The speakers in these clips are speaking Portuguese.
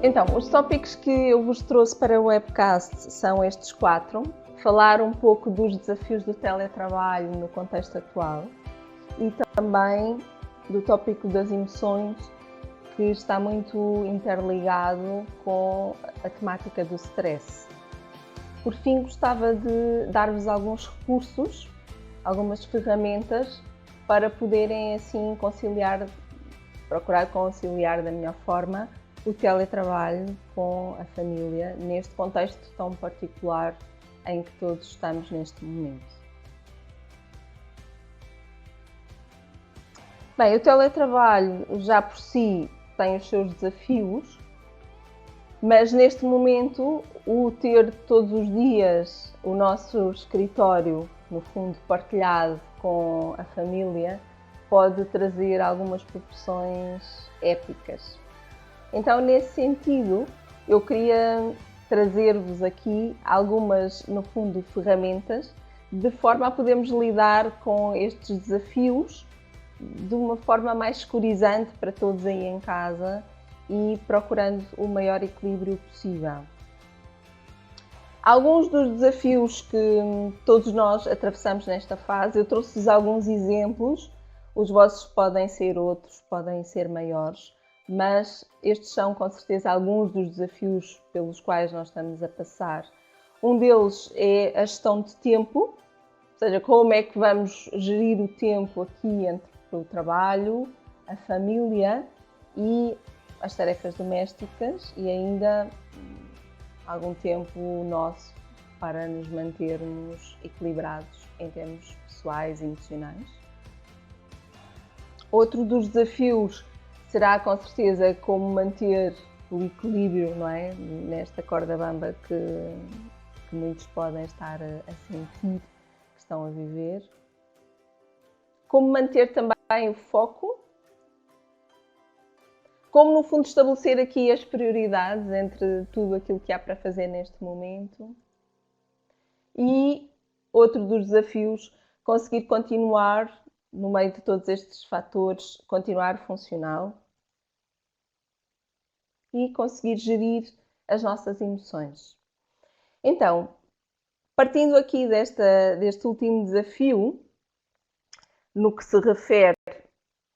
Então, os tópicos que eu vos trouxe para o webcast são estes 4. Falar um pouco dos desafios do teletrabalho no contexto atual e também do tópico das emoções, que está muito interligado com a temática do stress. Por fim, gostava de dar-vos alguns recursos, algumas ferramentas para poderem assim procurar conciliar da melhor forma o teletrabalho com a família, neste contexto tão particular em que todos estamos neste momento. Bem, o teletrabalho já por si tem os seus desafios, mas neste momento o ter todos os dias o nosso escritório, no fundo, partilhado com a família, pode trazer algumas proporções épicas. Então, nesse sentido, eu queria trazer-vos aqui algumas, no fundo, ferramentas de forma a podermos lidar com estes desafios de uma forma mais securizante para todos aí em casa e procurando o maior equilíbrio possível. Alguns dos desafios que todos nós atravessamos nesta fase, eu trouxe-vos alguns exemplos, os vossos podem ser outros, podem ser maiores, mas estes são com certeza alguns dos desafios pelos quais nós estamos a passar. Um deles é a gestão de tempo, ou seja, como é que vamos gerir o tempo aqui entre o trabalho, a família e as tarefas domésticas e ainda algum tempo nosso para nos mantermos equilibrados em termos pessoais e emocionais. Outro dos desafios será com certeza como manter o equilíbrio, não é? Nesta corda bamba que muitos podem estar a sentir que estão a viver. Como manter também o foco. Como no fundo estabelecer aqui as prioridades entre tudo aquilo que há para fazer neste momento. E outro dos desafios, conseguir continuar no meio de todos estes fatores, continuar funcional e conseguir gerir as nossas emoções. Então, partindo aqui deste último desafio, no que se refere,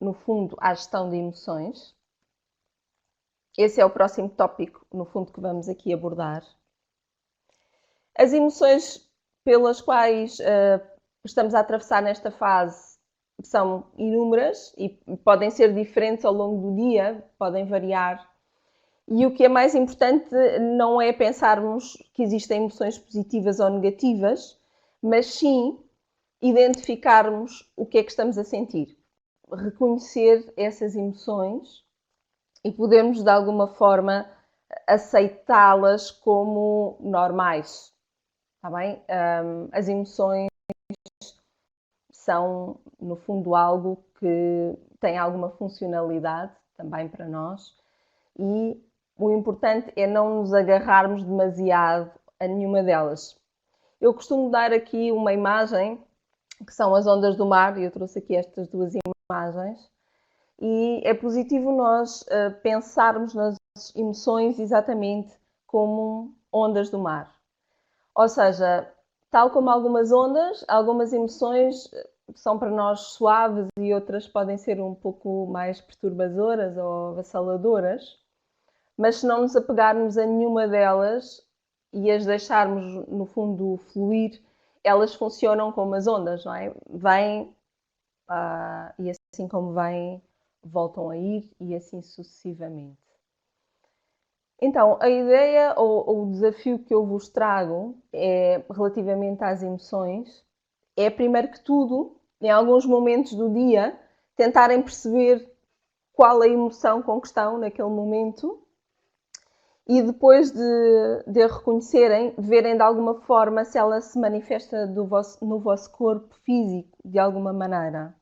no fundo, à gestão de emoções, esse é o próximo tópico, no fundo, que vamos aqui abordar. As emoções pelas quais estamos a atravessar nesta fase são inúmeras e podem ser diferentes ao longo do dia, podem variar. E o que é mais importante não é pensarmos que existem emoções positivas ou negativas, mas sim identificarmos o que é que estamos a sentir. Reconhecer essas emoções e podermos, de alguma forma, aceitá-las como normais. Está bem? As emoções são, no fundo, algo que tem alguma funcionalidade também para nós e o importante é não nos agarrarmos demasiado a nenhuma delas. Eu costumo dar aqui uma imagem, que são as ondas do mar, e eu trouxe aqui estas duas imagens, e é positivo nós pensarmos nas emoções exatamente como ondas do mar. Ou seja, tal como algumas ondas, algumas emoções são para nós suaves e outras podem ser um pouco mais perturbadoras ou avassaladoras, mas se não nos apegarmos a nenhuma delas e as deixarmos, no fundo, fluir, elas funcionam como as ondas, não é? Vêm e assim como vêm, voltam a ir e assim sucessivamente. Então, a ideia ou o desafio que eu vos trago é, relativamente às emoções, é primeiro que tudo, em alguns momentos do dia, tentarem perceber qual a emoção com que estão naquele momento e depois de a reconhecerem, verem de alguma forma se ela se manifesta no vosso corpo físico de alguma maneira.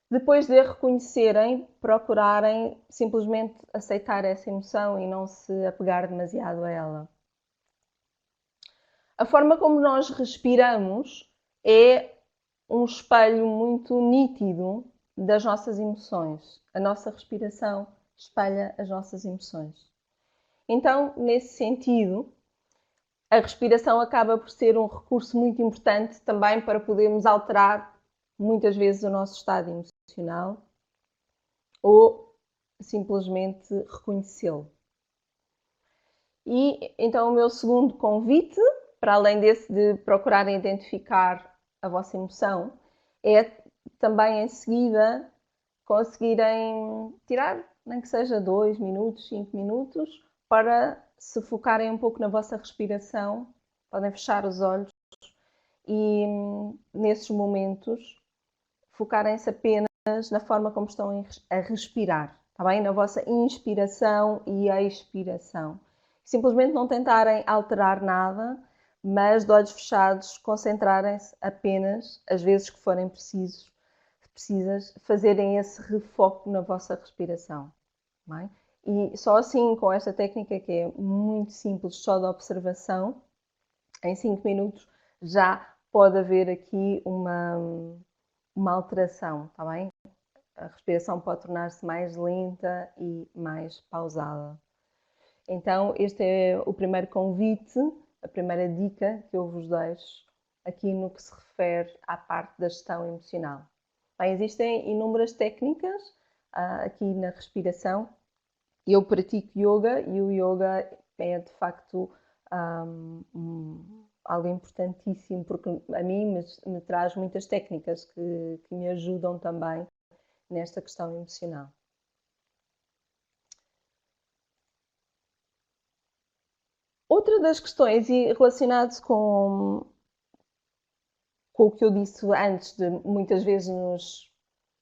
Depois de a reconhecerem, procurarem simplesmente aceitar essa emoção e não se apegar demasiado a ela. A forma como nós respiramos é um espelho muito nítido das nossas emoções. A nossa respiração espelha as nossas emoções. Então, nesse sentido, a respiração acaba por ser um recurso muito importante também para podermos alterar muitas vezes o nosso estado emocional ou simplesmente reconhecê-lo. E então o meu segundo convite, para além desse de procurarem identificar a vossa emoção, é também em seguida conseguirem tirar, nem que seja 2 minutos, 5 minutos, para se focarem um pouco na vossa respiração. Podem fechar os olhos e nesses momentos focarem-se apenas na forma como estão a respirar, está bem? Na vossa inspiração e expiração. Simplesmente não tentarem alterar nada, mas de olhos fechados concentrarem-se apenas, às vezes que forem precisas, fazerem esse refoco na vossa respiração. Bem? E só assim, com esta técnica que é muito simples, só de observação, em 5 minutos já pode haver aqui uma alteração, está bem? A respiração pode tornar-se mais lenta e mais pausada. Então, este é o primeiro convite, a primeira dica que eu vos deixo aqui no que se refere à parte da gestão emocional. Bem, existem inúmeras técnicas aqui na respiração. Eu pratico yoga e o yoga é de facto algo importantíssimo porque a mim me traz muitas técnicas que me ajudam também nesta questão emocional. Outra das questões, e relacionado com o que eu disse antes, de muitas vezes nos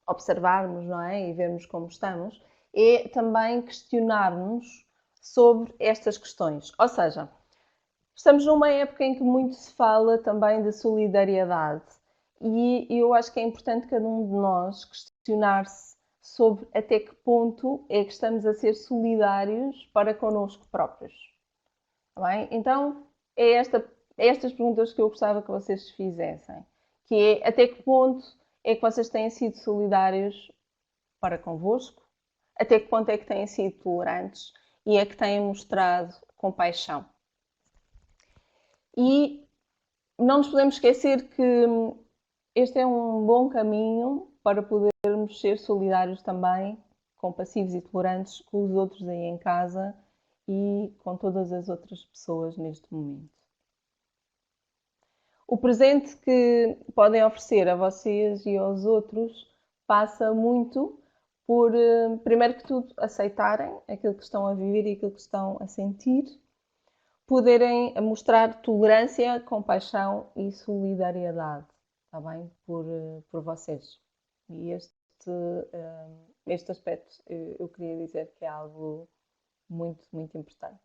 observarmos, não é? E vermos como estamos, é também questionar-nos sobre estas questões. Ou seja, estamos numa época em que muito se fala também de solidariedade e eu acho que é importante cada um de nós questionar-se sobre até que ponto é que estamos a ser solidários para connosco próprios. Bem? Então, é estas perguntas que eu gostava que vocês fizessem, que é até que ponto é que vocês têm sido solidários para convosco, até que ponto é que têm sido tolerantes e é que têm mostrado compaixão. E não nos podemos esquecer que este é um bom caminho para podermos ser solidários também, compassivos e tolerantes com os outros aí em casa e com todas as outras pessoas neste momento. O presente que podem oferecer a vocês e aos outros passa muito por, primeiro que tudo, aceitarem aquilo que estão a viver e aquilo que estão a sentir, poderem mostrar tolerância, compaixão e solidariedade, está bem? Por vocês. E este aspecto eu queria dizer que é algo muito, muito importante.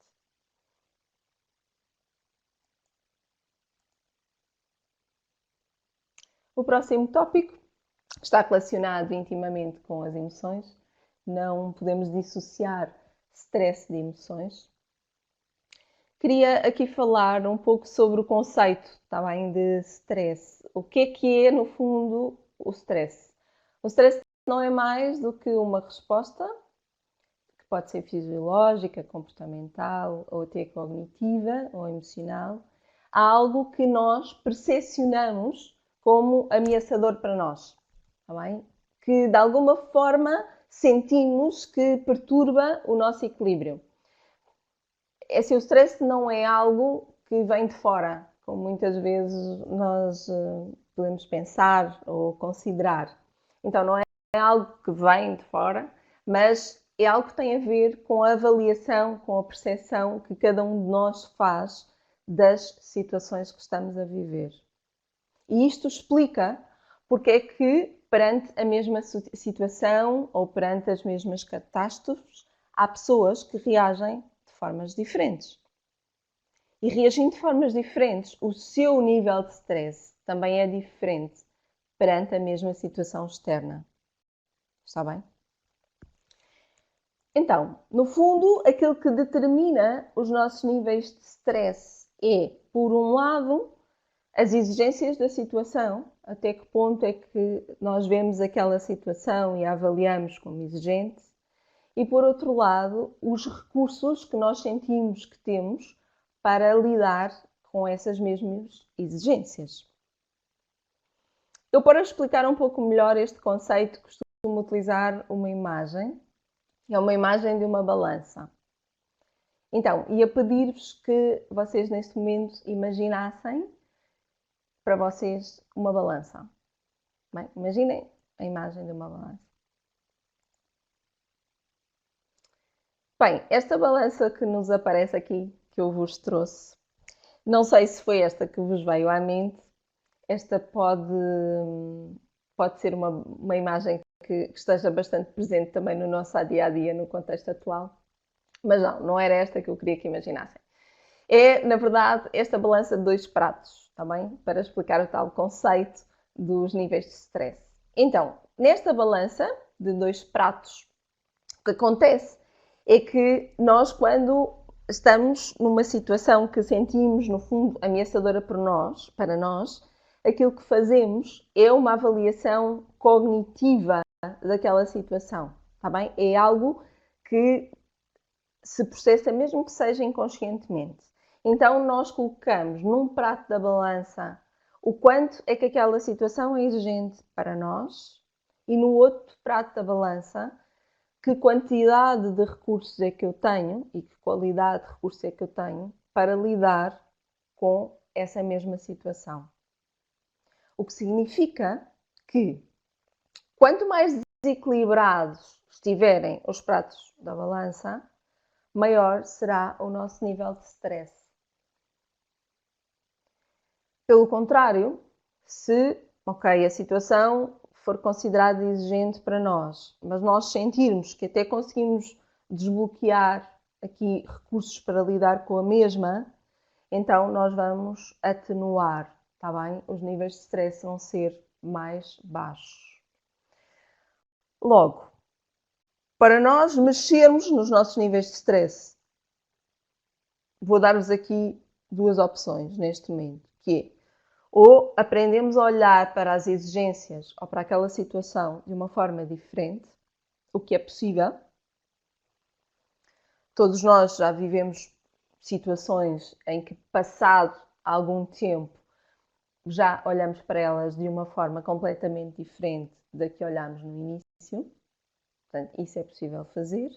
O próximo tópico está relacionado intimamente com as emoções. Não podemos dissociar stress de emoções. Queria aqui falar um pouco sobre o conceito, tá bem, de stress. O que é, no fundo, o stress? O stress não é mais do que uma resposta, que pode ser fisiológica, comportamental, ou até cognitiva ou emocional, a algo que nós percepcionamos como ameaçador para nós, tá bem? Que de alguma forma sentimos que perturba o nosso equilíbrio. Esse o stress não é algo que vem de fora, como muitas vezes nós podemos pensar ou considerar. Então não é algo que vem de fora, mas é algo que tem a ver com a avaliação, com a percepção que cada um de nós faz das situações que estamos a viver. E isto explica porque é que, perante a mesma situação ou perante as mesmas catástrofes, há pessoas que reagem de formas diferentes. E reagindo de formas diferentes, o seu nível de stress também é diferente perante a mesma situação externa. Está bem? Então, no fundo, aquilo que determina os nossos níveis de stress é, por um lado, as exigências da situação, até que ponto é que nós vemos aquela situação e a avaliamos como exigente, e, por outro lado, os recursos que nós sentimos que temos para lidar com essas mesmas exigências. Eu, para explicar um pouco melhor este conceito, costumo utilizar uma imagem. É uma imagem de uma balança. Então, ia pedir-vos que vocês neste momento imaginassem para vocês uma balança. Bem, imaginem a imagem de uma balança. Bem, esta balança que nos aparece aqui, que eu vos trouxe, não sei se foi esta que vos veio à mente. Esta pode ser uma imagem que esteja bastante presente também no nosso dia-a-dia, no contexto atual. Mas não era esta que eu queria que imaginassem. É, na verdade, esta balança de 2 pratos, está bem? Para explicar o tal conceito dos níveis de stress. Então, nesta balança de 2 pratos, o que acontece é que nós, quando estamos numa situação que sentimos, no fundo, ameaçadora para nós, aquilo que fazemos é uma avaliação cognitiva daquela situação, está bem? É algo que se processa, mesmo que seja inconscientemente. Então, nós colocamos num prato da balança o quanto é que aquela situação é exigente para nós e no outro prato da balança que quantidade de recursos é que eu tenho e que qualidade de recursos é que eu tenho para lidar com essa mesma situação. O que significa que quanto mais desequilibrados estiverem os pratos da balança, maior será o nosso nível de stress. Pelo contrário, se a situação for considerada exigente para nós, mas nós sentirmos que até conseguimos desbloquear aqui recursos para lidar com a mesma, então nós vamos atenuar, está bem? Os níveis de stress vão ser mais baixos. Logo, para nós mexermos nos nossos níveis de stress, vou dar-vos aqui 2 opções neste momento, que é, ou aprendemos a olhar para as exigências ou para aquela situação de uma forma diferente, o que é possível. Todos nós já vivemos situações em que, passado algum tempo, já olhamos para elas de uma forma completamente diferente da que olhámos no início. Portanto, isso é possível fazer.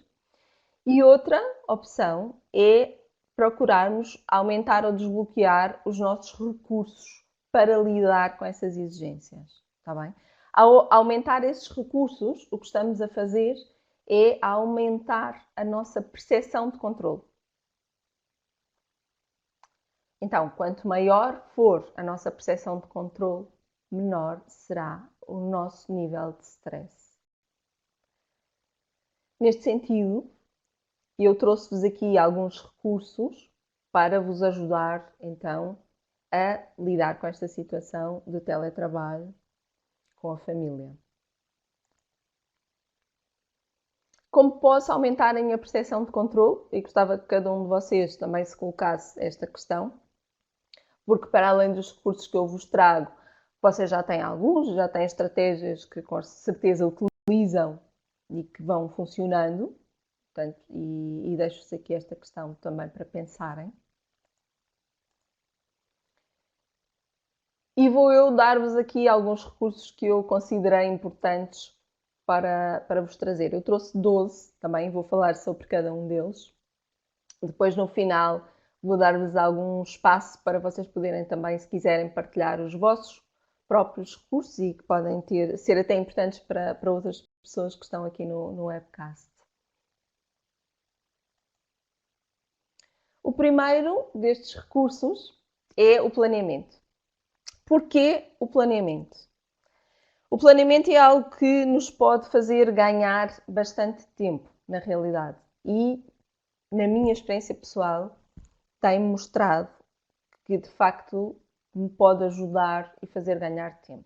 E outra opção é procurarmos aumentar ou desbloquear os nossos recursos para lidar com essas exigências, está bem? Ao aumentar esses recursos, o que estamos a fazer é aumentar a nossa percepção de controle. Então, quanto maior for a nossa percepção de controle, menor será o nosso nível de stress. Neste sentido, eu trouxe-vos aqui alguns recursos para vos ajudar, então, a lidar com esta situação de teletrabalho com a família. Como posso aumentar a minha percepção de controle? E gostava que cada um de vocês também se colocasse esta questão, porque para além dos recursos que eu vos trago, vocês já têm alguns, já têm estratégias que com certeza utilizam e que vão funcionando. Portanto, e deixo-vos aqui esta questão também para pensarem. E vou eu dar-vos aqui alguns recursos que eu considerei importantes para vos trazer. Eu trouxe 12 também, vou falar sobre cada um deles. Depois, no final, vou dar-vos algum espaço para vocês poderem também, se quiserem, partilhar os vossos próprios recursos e que podem ser até importantes para outras pessoas que estão aqui no webcast. O primeiro destes recursos é o planeamento. Porquê o planeamento? O planeamento é algo que nos pode fazer ganhar bastante tempo, na realidade. E, na minha experiência pessoal, tem-me mostrado que, de facto, me pode ajudar e fazer ganhar tempo.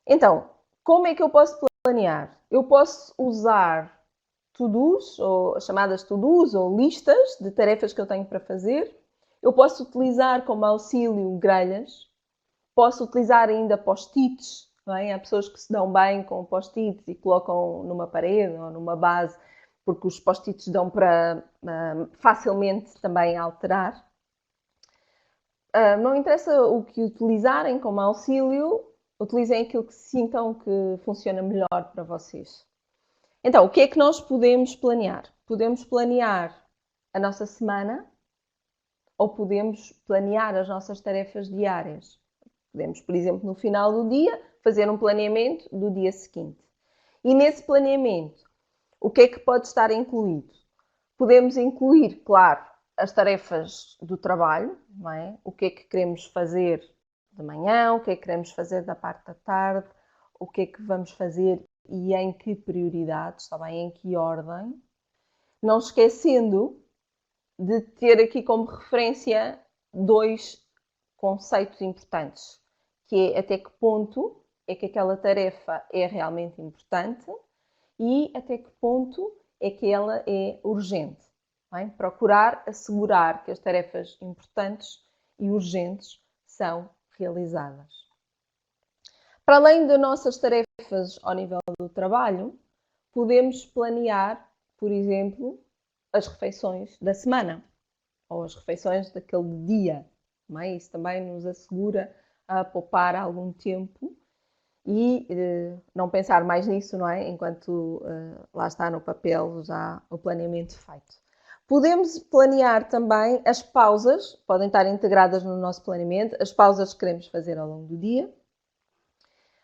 Então, como é que eu posso planear? Eu posso usar to-dos, ou chamadas to-dos, ou listas de tarefas que eu tenho para fazer. Eu posso utilizar como auxílio grelhas. Posso utilizar ainda post-its bem? Há pessoas que se dão bem com post-its e colocam numa parede ou numa base, porque os post-its dão para facilmente também alterar. Não interessa o que utilizarem como auxílio, utilizem aquilo que sintam que funciona melhor para vocês. Então, o que é que nós podemos planear? Podemos planear a nossa semana ou podemos planear as nossas tarefas diárias. Podemos, por exemplo, no final do dia, fazer um planeamento do dia seguinte. E nesse planeamento, o que é que pode estar incluído? Podemos incluir, claro, as tarefas do trabalho, não é? O que é que queremos fazer de manhã, o que é que queremos fazer da parte da tarde, o que é que vamos fazer e em que prioridades, está bem? Em que ordem. Não esquecendo de ter aqui como referência dois conceitos importantes, que é até que ponto é que aquela tarefa é realmente importante e até que ponto é que ela é urgente. Bem? Procurar assegurar que as tarefas importantes e urgentes são realizadas. Para além das nossas tarefas ao nível do trabalho, podemos planear, por exemplo, as refeições da semana ou as refeições daquele dia. Não é? Isso também nos assegura a poupar algum tempo e não pensar mais nisso, não é? Enquanto lá está no papel já o planeamento feito. Podemos planear também as pausas, podem estar integradas no nosso planeamento, as pausas que queremos fazer ao longo do dia,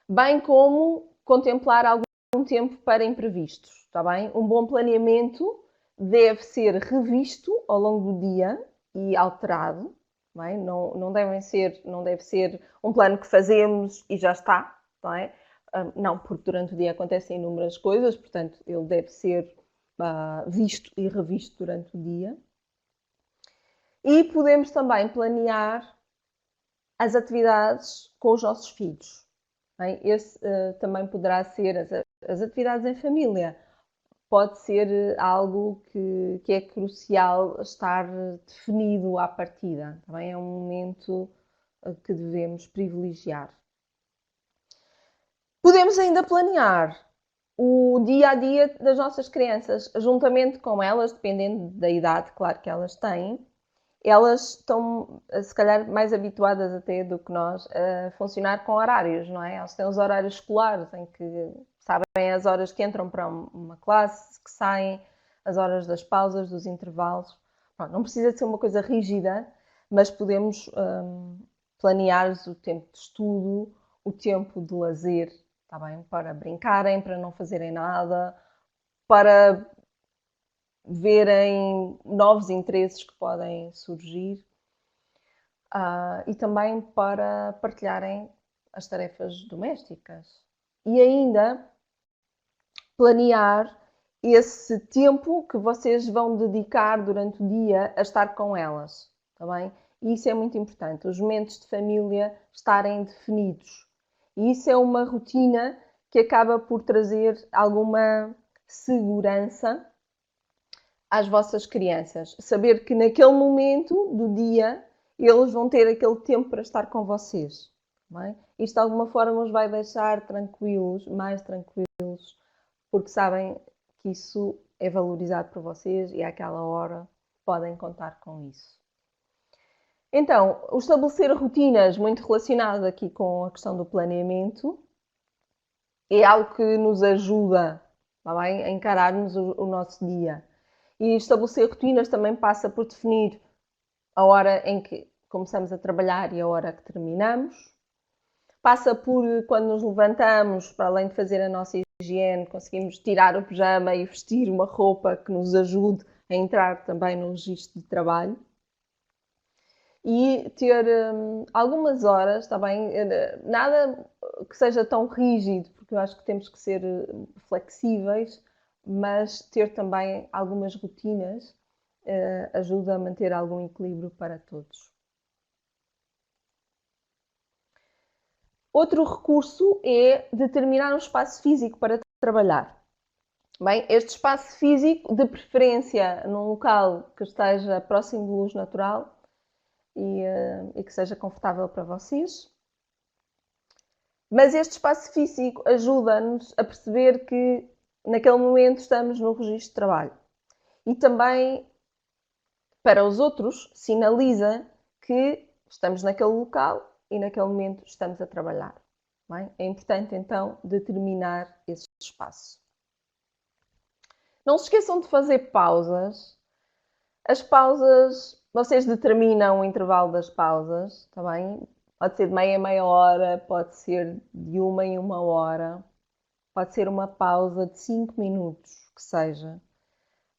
bem como contemplar algum tempo para imprevistos, está bem? Um bom planeamento deve ser revisto ao longo do dia e alterado, bem? Não deve ser um plano que fazemos e já está, não é? Não, porque durante o dia acontecem inúmeras coisas, portanto, ele deve ser visto e revisto durante o dia. E podemos também planear as atividades com os nossos filhos. Bem, esse também poderá ser as atividades em família. Pode ser algo que é crucial estar definido à partida. Também é um momento que devemos privilegiar. Podemos ainda planear o dia a dia das nossas crianças, juntamente com elas, dependendo da idade, claro, que elas têm. Elas estão, se calhar, mais habituadas até do que nós a funcionar com horários, não é? Elas têm os horários escolares em que sabem as horas que entram para uma classe, que saem, as horas das pausas, dos intervalos. Não precisa de ser uma coisa rígida, mas podemos planear o tempo de estudo, o tempo de lazer, está bem? Para brincarem, para não fazerem nada, para verem novos interesses que podem surgir e também para partilharem as tarefas domésticas. E ainda planear esse tempo que vocês vão dedicar durante o dia a estar com elas, está bem? E isso é muito importante, os momentos de família estarem definidos. E isso é uma rotina que acaba por trazer alguma segurança às vossas crianças. Saber que naquele momento do dia eles vão ter aquele tempo para estar com vocês. Não é? Isto de alguma forma os vai deixar tranquilos, mais tranquilos, porque sabem que isso é valorizado por vocês e àquela hora podem contar com isso. Então, o estabelecer rotinas muito relacionado aqui com a questão do planeamento é algo que nos ajuda, está bem, a encararmos o nosso dia. E estabelecer rotinas também passa por definir a hora em que começamos a trabalhar e a hora que terminamos. Passa por, quando nos levantamos, para além de fazer a nossa higiene, conseguimos tirar o pijama e vestir uma roupa que nos ajude a entrar também no registro de trabalho. E ter algumas horas, está bem? Nada que seja tão rígido, porque eu acho que temos que ser flexíveis, mas ter também algumas rotinas ajuda a manter algum equilíbrio para todos. Outro recurso é determinar um espaço físico para trabalhar. Bem, este espaço físico, de preferência num local que esteja próximo de luz natural e que seja confortável para vocês. Mas este espaço físico ajuda-nos a perceber que naquele momento estamos no registro de trabalho. E também, para os outros, sinaliza que estamos naquele local e naquele momento estamos a trabalhar. Bem? É importante então determinar esse espaço. Não se esqueçam de fazer pausas. As pausas, vocês determinam o intervalo das pausas, está bem? Pode ser de meia em meia hora, pode ser de uma em uma hora, pode ser uma pausa de 5 minutos, que seja.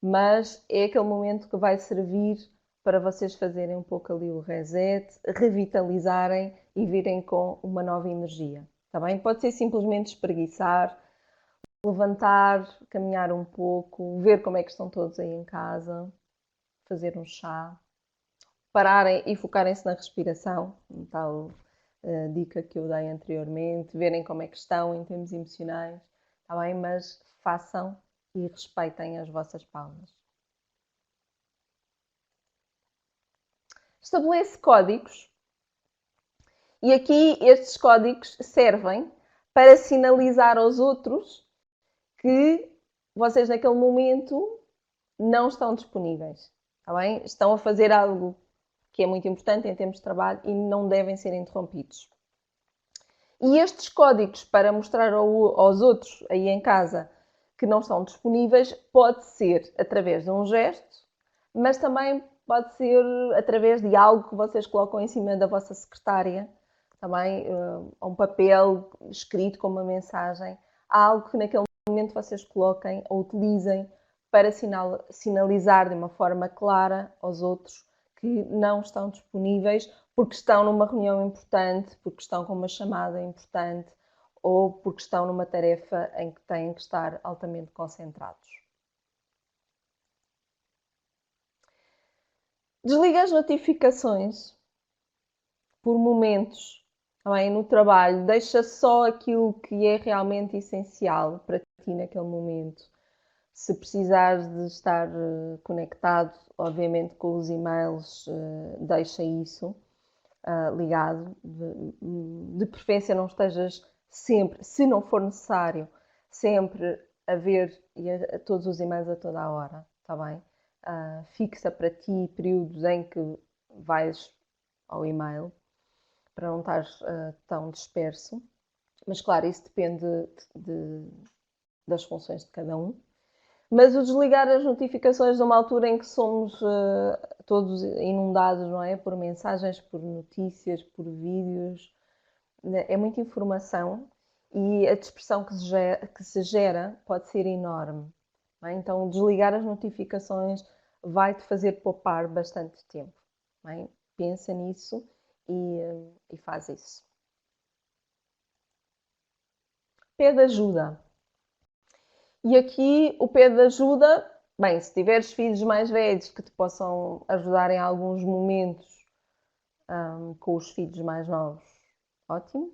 Mas é aquele momento que vai servir para vocês fazerem um pouco ali o reset, revitalizarem e virem com uma nova energia, está bem? Pode ser simplesmente espreguiçar, levantar, caminhar um pouco, ver como é que estão todos aí em casa, fazer um chá, pararem e focarem-se na respiração, tal dica que eu dei anteriormente, verem como é que estão em termos emocionais, está bem? Mas façam e respeitem as vossas pausas. Estabelece códigos e aqui estes códigos servem para sinalizar aos outros que vocês naquele momento não estão disponíveis, está bem? Estão a fazer algo que é muito importante em termos de trabalho e não devem ser interrompidos. E estes códigos para mostrar aos outros aí em casa que não estão disponíveis pode ser através de um gesto, mas também pode ser através de algo que vocês colocam em cima da vossa secretária, também um papel escrito com uma mensagem, algo que naquele momento vocês coloquem ou utilizem para sinalizar de uma forma clara aos outros que não estão disponíveis porque estão numa reunião importante, porque estão com uma chamada importante ou porque estão numa tarefa em que têm que estar altamente concentrados. Desliga as notificações por momentos, bem, no trabalho. Deixa só aquilo que é realmente essencial para ti naquele momento. Se precisares de estar conectado, obviamente, com os e-mails, deixa isso ligado. De preferência não estejas sempre, se não for necessário, sempre a ver todos os e-mails a toda a hora, está bem? Fixa para ti períodos em que vais ao e-mail, para não estares tão disperso. Mas claro, isso depende das funções de cada um. Mas o desligar as notificações numa altura em que somos todos inundados, não é? Por mensagens, por notícias, por vídeos, é muita informação e a dispersão que se gera pode ser enorme. É? Então, desligar as notificações vai-te fazer poupar bastante tempo. É? Pensa nisso e faz isso. Pede ajuda. E aqui o pede ajuda, bem, se tiveres filhos mais velhos que te possam ajudar em alguns momentos com os filhos mais novos, ótimo.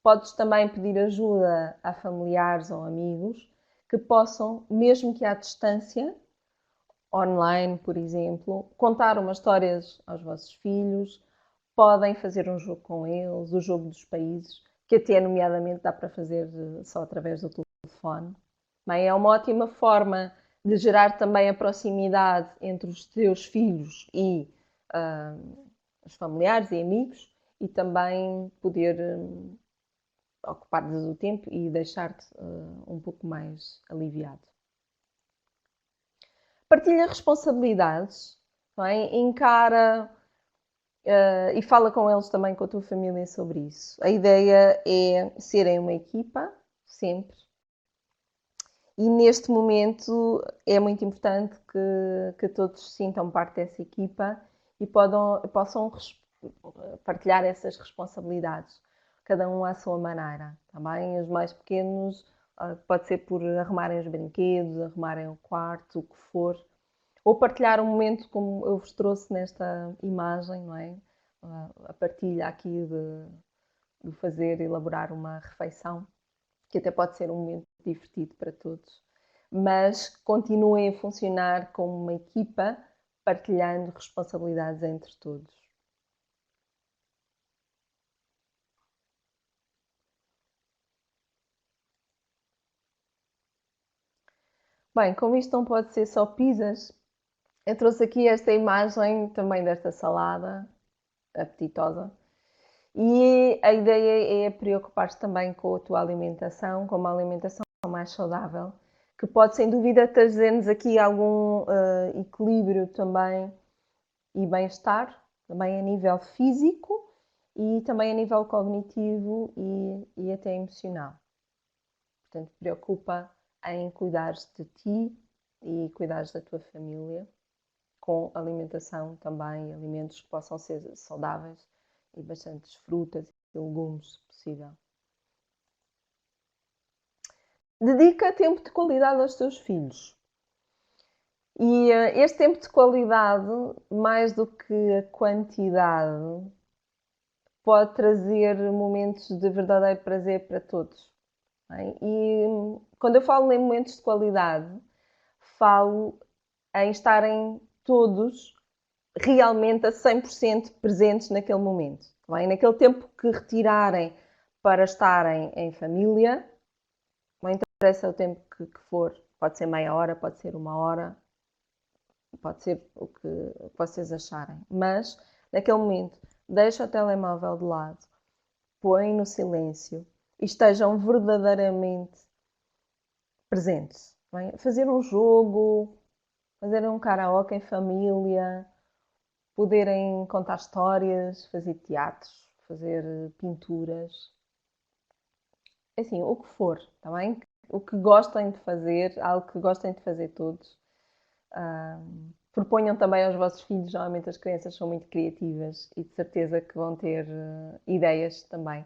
Podes também pedir ajuda a familiares ou amigos que possam, mesmo que à distância, online, por exemplo, contar umas histórias aos vossos filhos, podem fazer um jogo com eles, o jogo dos países, que até nomeadamente dá para fazer só através do telefone. Bem, é uma ótima forma de gerar também a proximidade entre os teus filhos e os familiares e amigos e também poder ocupar-lhes o tempo e deixar-te um pouco mais aliviado. Partilha responsabilidades, não é? Encara e fala com eles também, com a tua família sobre isso. A ideia é serem uma equipa, sempre. E neste momento é muito importante que todos sintam parte dessa equipa e possam partilhar essas responsabilidades, cada um à sua maneira. Também os mais pequenos, pode ser por arrumarem os brinquedos, arrumarem o quarto, o que for, ou partilhar um momento como eu vos trouxe nesta imagem, não é? A partilha aqui de fazer, elaborar uma refeição, que até pode ser um momento divertido para todos, mas continuem a funcionar como uma equipa, partilhando responsabilidades entre todos. Bem, como isto não pode ser só pizzas, eu trouxe aqui esta imagem também desta salada apetitosa. E a ideia é preocupar-te também com a tua alimentação, com uma alimentação mais saudável, que pode sem dúvida trazer-nos aqui algum equilíbrio também e bem-estar, também a nível físico e também a nível cognitivo e até emocional. Portanto, preocupa em cuidares de ti e cuidares da tua família, com alimentação também, alimentos que possam ser saudáveis e bastantes frutas e legumes, se possível. Dedica tempo de qualidade aos teus filhos. E este tempo de qualidade, mais do que a quantidade, pode trazer momentos de verdadeiro prazer para todos. E quando eu falo em momentos de qualidade, falo em estarem todos realmente a 100% presentes naquele momento. Bem? Naquele tempo que retirarem para estarem em família, não interessa o tempo que for, pode ser meia hora, pode ser uma hora, pode ser o que vocês acharem, mas naquele momento deixa o telemóvel de lado, põe no silêncio e estejam verdadeiramente presentes. Bem? Fazer um jogo, fazer um karaoke em família, poderem contar histórias, fazer teatros, fazer pinturas, assim, o que for, está bem? O que gostem de fazer, algo que gostem de fazer todos. Proponham também aos vossos filhos, normalmente as crianças são muito criativas e de certeza que vão ter ideias também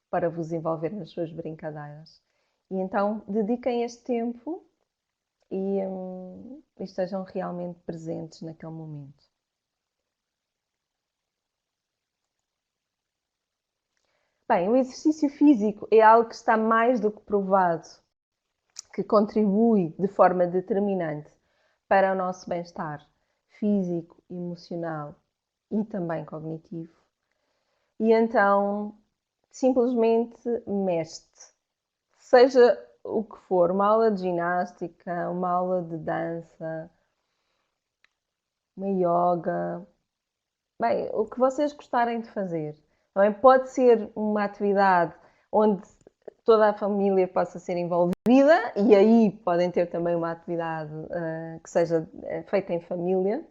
para vos envolver nas suas brincadeiras. E então dediquem este tempo e estejam realmente presentes naquele momento. Bem, o exercício físico é algo que está mais do que provado, que contribui de forma determinante para o nosso bem-estar físico, emocional e também cognitivo. E então, simplesmente mexe-te. Seja o que for, uma aula de ginástica, uma aula de dança, uma yoga, bem, o que vocês gostarem de fazer. Também pode ser uma atividade onde toda a família possa ser envolvida e aí podem ter também uma atividade que seja feita em família,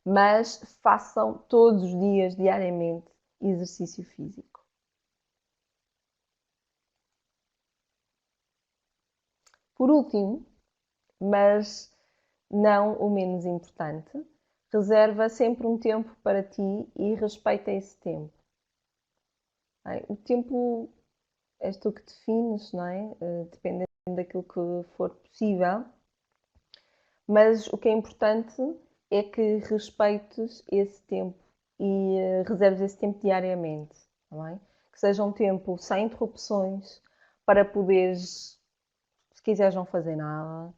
mas façam todos os dias, diariamente, exercício físico. Por último, mas não o menos importante, reserva sempre um tempo para ti e respeita esse tempo. O tempo és tu que defines, não é? Dependendo daquilo que for possível. Mas o que é importante é que respeites esse tempo e reserves esse tempo diariamente, tá bem? Que seja um tempo sem interrupções para poderes, se quiseres não fazer nada,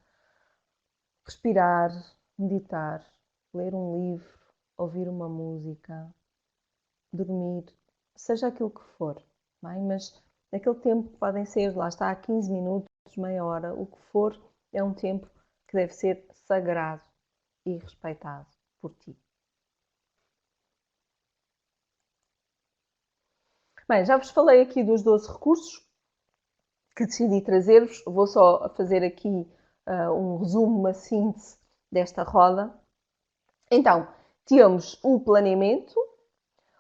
respirar, meditar, ler um livro, ouvir uma música, dormir, seja aquilo que for, tá bem? Mas naquele tempo podem ser, lá está, 15 minutos, meia hora, o que for, é um tempo que deve ser sagrado e respeitado por ti. Bem, já vos falei aqui dos 12 recursos que decidi trazer-vos. Vou só fazer aqui um resumo, uma síntese desta roda. Então, temos o planeamento,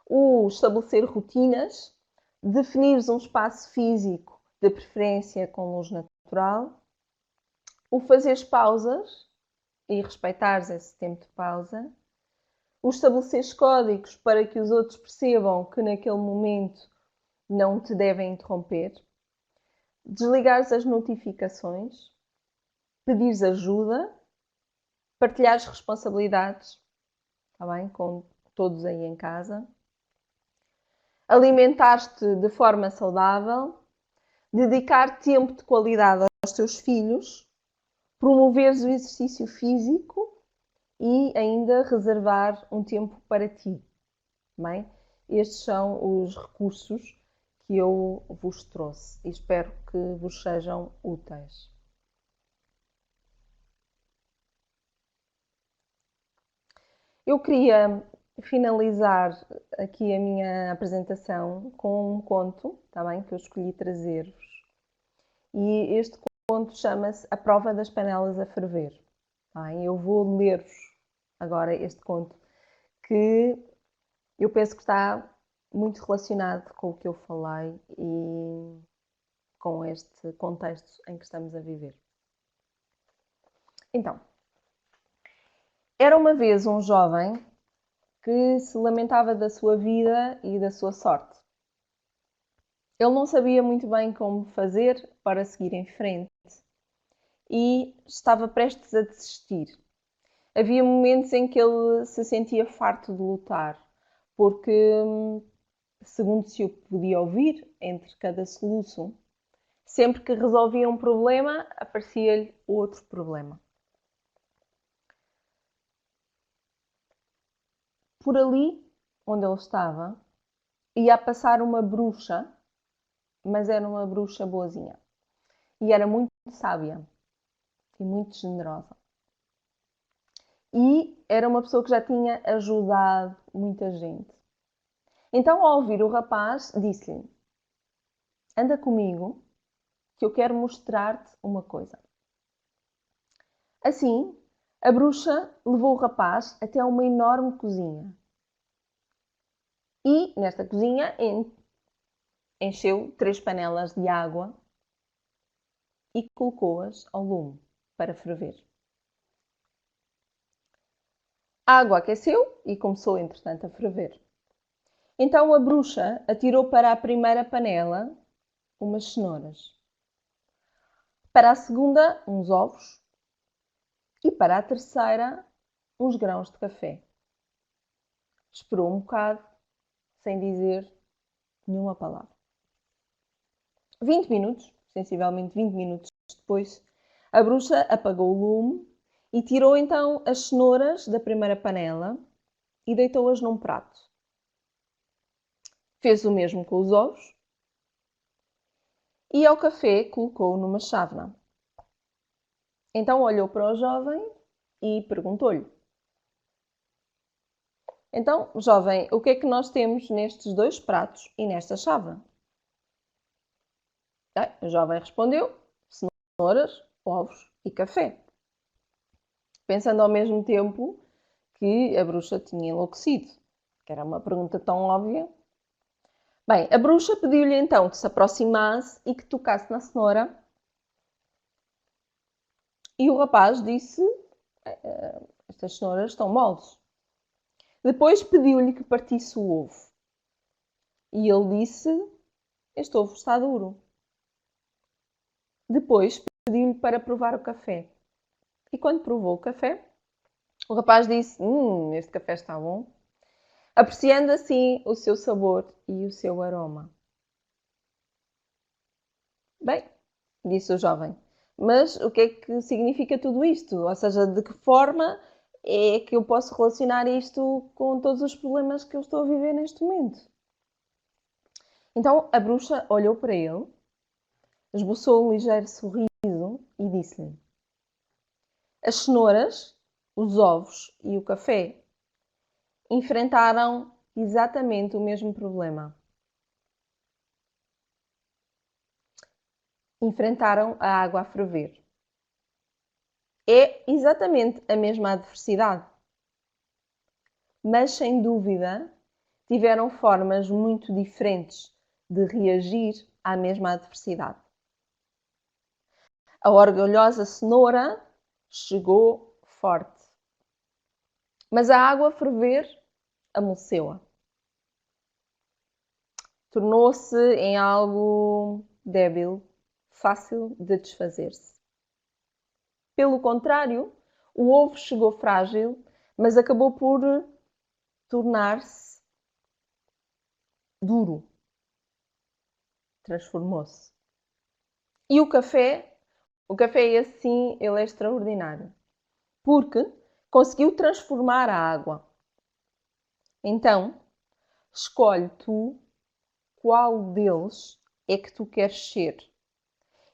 o estabelecer rotinas, definir um espaço físico, de preferência com luz natural, o fazer pausas e respeitares esse tempo de pausa, o estabelecer códigos para que os outros percebam que naquele momento não te devem interromper, desligares as notificações, pedires ajuda, partilhares responsabilidades, está bem? Com todos aí em casa, alimentares-te de forma saudável, dedicar tempo de qualidade aos teus filhos, promoveres o exercício físico e ainda reservar um tempo para ti. Bem? Estes são os recursos que eu vos trouxe e espero que vos sejam úteis. Eu queria finalizar aqui a minha apresentação com um conto, está bem, que eu escolhi trazer-vos. E este conto chama-se A Prova das Panelas a Ferver. Tá bem? Eu vou ler-vos agora este conto, que eu penso que está muito relacionado com o que eu falei e com este contexto em que estamos a viver. Então, era uma vez um jovem que se lamentava da sua vida e da sua sorte. Ele não sabia muito bem como fazer para seguir em frente e estava prestes a desistir. Havia momentos em que ele se sentia farto de lutar, porque, segundo se o podia ouvir, entre cada soluço, sempre que resolvia um problema, aparecia-lhe outro problema. Por ali, onde ele estava, ia a passar uma bruxa, mas era uma bruxa boazinha. E era muito sábia e muito generosa. E era uma pessoa que já tinha ajudado muita gente. Então, ao ouvir o rapaz, disse-lhe: anda comigo, que eu quero mostrar-te uma coisa. Assim, a bruxa levou o rapaz até uma enorme cozinha. E, nesta cozinha, encheu 3 panelas de água e colocou-as ao lume para ferver. A água aqueceu e começou, entretanto, a ferver. Então a bruxa atirou para a primeira panela umas cenouras, para a segunda uns ovos e para a terceira uns grãos de café. Esperou um bocado, sem dizer nenhuma palavra. 20 minutos, sensivelmente 20 minutos depois, a bruxa apagou o lume e tirou então as cenouras da primeira panela e deitou-as num prato. Fez o mesmo com os ovos e ao café colocou numa chávena. Então olhou para o jovem e perguntou-lhe: então, jovem, o que é que nós temos nestes 2 pratos e nesta chávena? O jovem respondeu: cenouras, ovos e café. Pensando ao mesmo tempo que a bruxa tinha enlouquecido, que era uma pergunta tão óbvia. Bem, a bruxa pediu-lhe então que se aproximasse e que tocasse na cenoura. E o rapaz disse: estas cenouras estão moles. Depois pediu-lhe que partisse o ovo. E ele disse: este ovo está duro. Depois pediu-lhe para provar o café. E quando provou o café, o rapaz disse: este café está bom. Apreciando assim o seu sabor e o seu aroma. Bem, disse o jovem, mas o que é que significa tudo isto? Ou seja, de que forma é que eu posso relacionar isto com todos os problemas que eu estou a viver neste momento? Então a bruxa olhou para ele, esboçou um ligeiro sorriso e disse-lhe: as cenouras, os ovos e o café enfrentaram exatamente o mesmo problema. Enfrentaram a água a ferver. É exatamente a mesma adversidade. Mas, sem dúvida, tiveram formas muito diferentes de reagir à mesma adversidade. A orgulhosa cenoura chegou forte, mas a água a ferver amoleceu-a. Tornou-se em algo débil, fácil de desfazer-se. Pelo contrário, o ovo chegou frágil, mas acabou por tornar-se duro. Transformou-se. E o café esse sim, ele é extraordinário. Porque conseguiu transformar a água. Então, escolhe tu qual deles é que tu queres ser.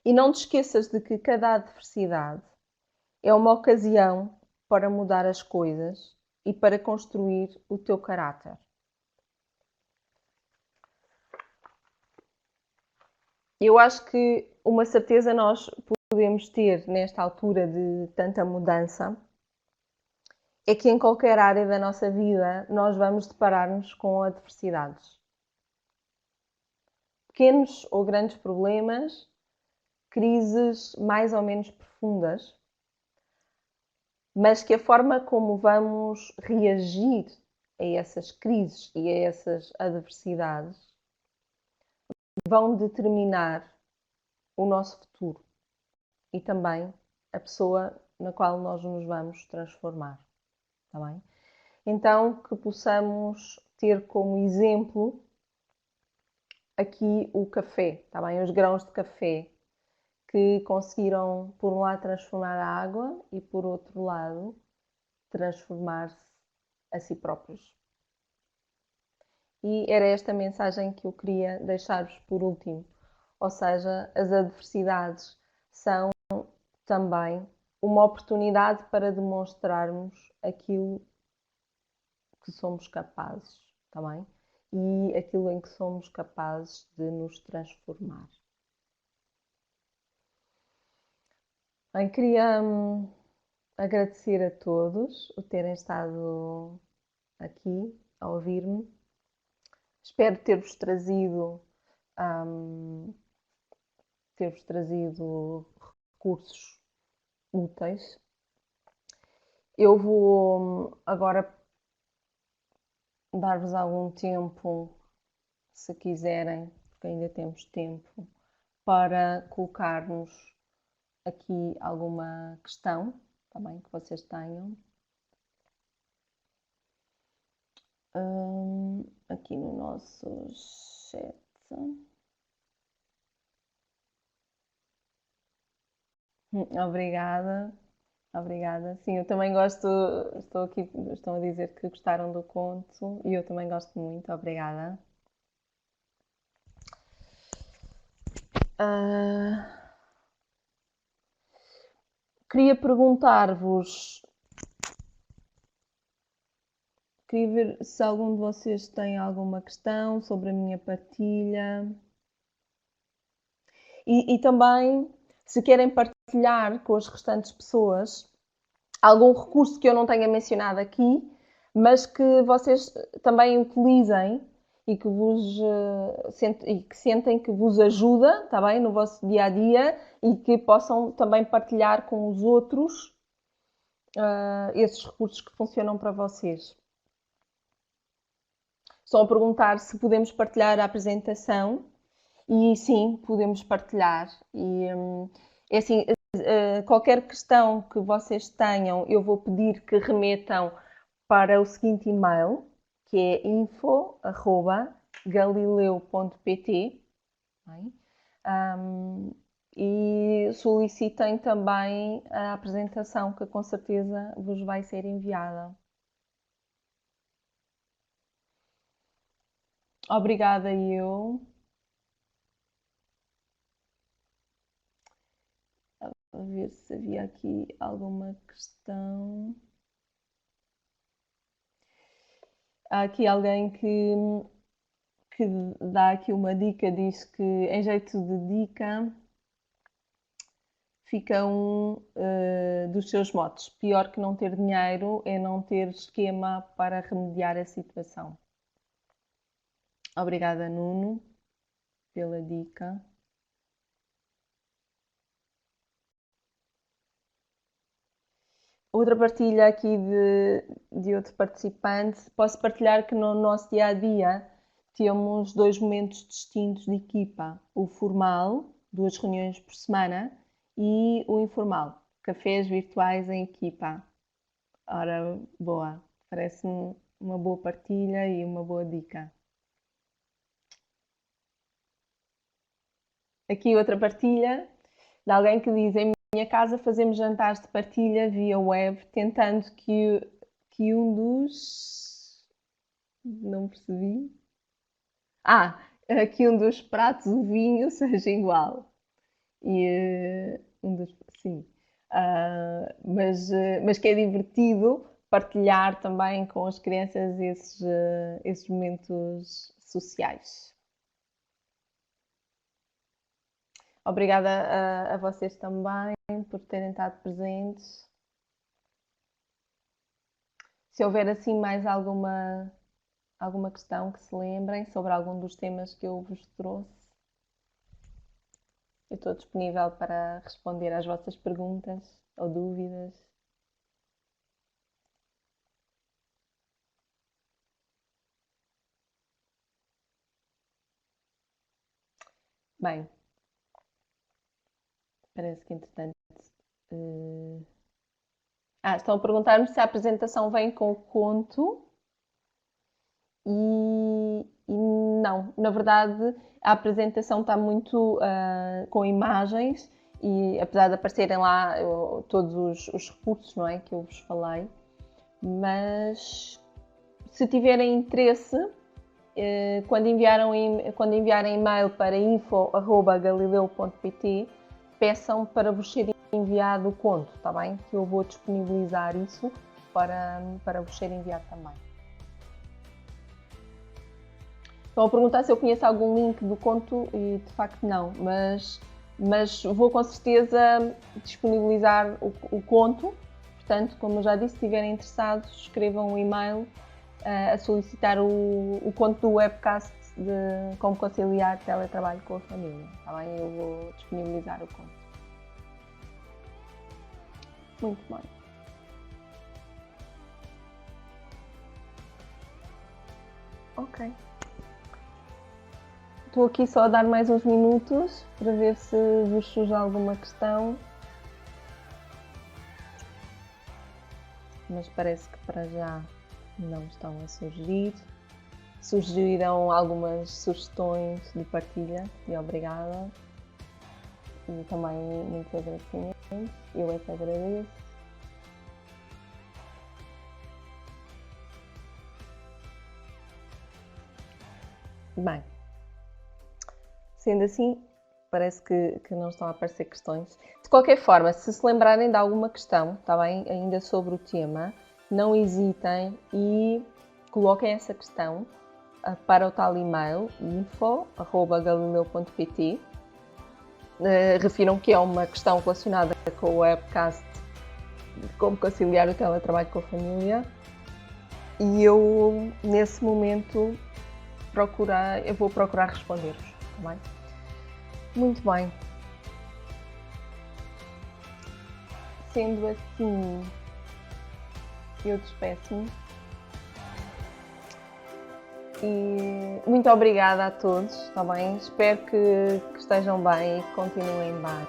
E não te esqueças de que cada adversidade é uma ocasião para mudar as coisas e para construir o teu caráter. Eu acho que uma certeza nós podemos ter nesta altura de tanta mudança é que em qualquer área da nossa vida nós vamos deparar-nos com adversidades. Pequenos ou grandes problemas, crises mais ou menos profundas, mas que a forma como vamos reagir a essas crises e a essas adversidades vão determinar o nosso futuro e também a pessoa na qual nós nos vamos transformar, está bem? Então, que possamos ter como exemplo aqui o café, está bem? Os grãos de café que conseguiram, por um lado, transformar a água e, por outro lado, transformar-se a si próprios. E era esta mensagem que eu queria deixar-vos por último. Ou seja, as adversidades são também uma oportunidade para demonstrarmos aquilo que somos capazes, está bem? E aquilo em que somos capazes de nos transformar. Bem, queria agradecer a todos por terem estado aqui a ouvir-me. Espero ter-vos trazido recursos úteis. Eu vou agora dar-vos algum tempo, se quiserem, porque ainda temos tempo, para colocarmos aqui alguma questão também que vocês tenham. Aqui no nosso chat. Obrigada, obrigada. Sim, eu também gosto, estão a dizer que gostaram do conto e eu também gosto muito, obrigada. Queria perguntar-vos, queria ver se algum de vocês tem alguma questão sobre a minha partilha. E também, se querem partilhar com as restantes pessoas algum recurso que eu não tenha mencionado aqui, mas que vocês também utilizem e que sentem que vos ajuda, está bem, no vosso dia a dia e que possam também partilhar com os outros esses recursos que funcionam para vocês. Estão a perguntar se podemos partilhar a apresentação e sim, podemos partilhar. E é assim, qualquer questão que vocês tenham, eu vou pedir que remetam para o seguinte e-mail, que é info@galileu.pt, e solicitem também a apresentação, que com certeza vos vai ser enviada. Obrigada, eu. A ver se havia aqui alguma questão. Há aqui alguém que dá aqui uma dica, diz que em jeito de dica fica dos seus motos. Pior que não ter dinheiro é não ter esquema para remediar a situação. Obrigada, Nuno, pela dica. Outra partilha aqui de outro participante. Posso partilhar que no nosso dia-a-dia temos 2 momentos distintos de equipa. O formal, 2 reuniões por semana, e o informal, cafés virtuais em equipa. Ora, boa. Parece-me uma boa partilha e uma boa dica. Aqui outra partilha de alguém que diz: em minha casa fazemos jantares de partilha via web, tentando que um dos... Não percebi. Que um dos pratos, o vinho, seja igual. E sim. Mas que é divertido partilhar também com as crianças esses momentos sociais. Obrigada a vocês também por terem estado presentes. Se houver assim mais alguma questão que se lembrem sobre algum dos temas que eu vos trouxe, eu estou disponível para responder às vossas perguntas ou dúvidas. Bem, parece que entretanto. Estão a perguntar-me se a apresentação vem com o conto. E não, na verdade a apresentação está muito com imagens e apesar de aparecerem lá todos os recursos, não é, que eu vos falei, mas se tiverem interesse, quando enviarem e-mail para info@galileu.pt, peçam para vos ser enviado o conto, está bem? Que eu vou disponibilizar isso para vos ser enviado também. Estão a perguntar se eu conheço algum link do conto e de facto não, mas vou com certeza disponibilizar o conto. Portanto, como eu já disse, se estiverem interessados, escrevam um e-mail a solicitar o conto do webcast de como conciliar teletrabalho com a família. Está bem? Eu vou disponibilizar o conto. Muito bem. Ok. Estou aqui só a dar mais uns minutos para ver se vos surge alguma questão. Mas parece que para já não estão a surgir. Surgiram algumas sugestões de partilha e obrigada. E também muitos agradecimentos. Eu é que agradeço. Bem. Sendo assim, parece que não estão a aparecer questões. De qualquer forma, se lembrarem de alguma questão, está bem, ainda sobre o tema, não hesitem e coloquem essa questão para o tal e-mail info@galileu.pt. Refiram que é uma questão relacionada com o webcast de como conciliar o teletrabalho com a família e eu, nesse momento, vou procurar responder-vos. Tá bem? Muito bem. Sendo assim, eu despeço-me. E muito obrigada a todos, está bem? Espero que estejam bem e que continuem bem.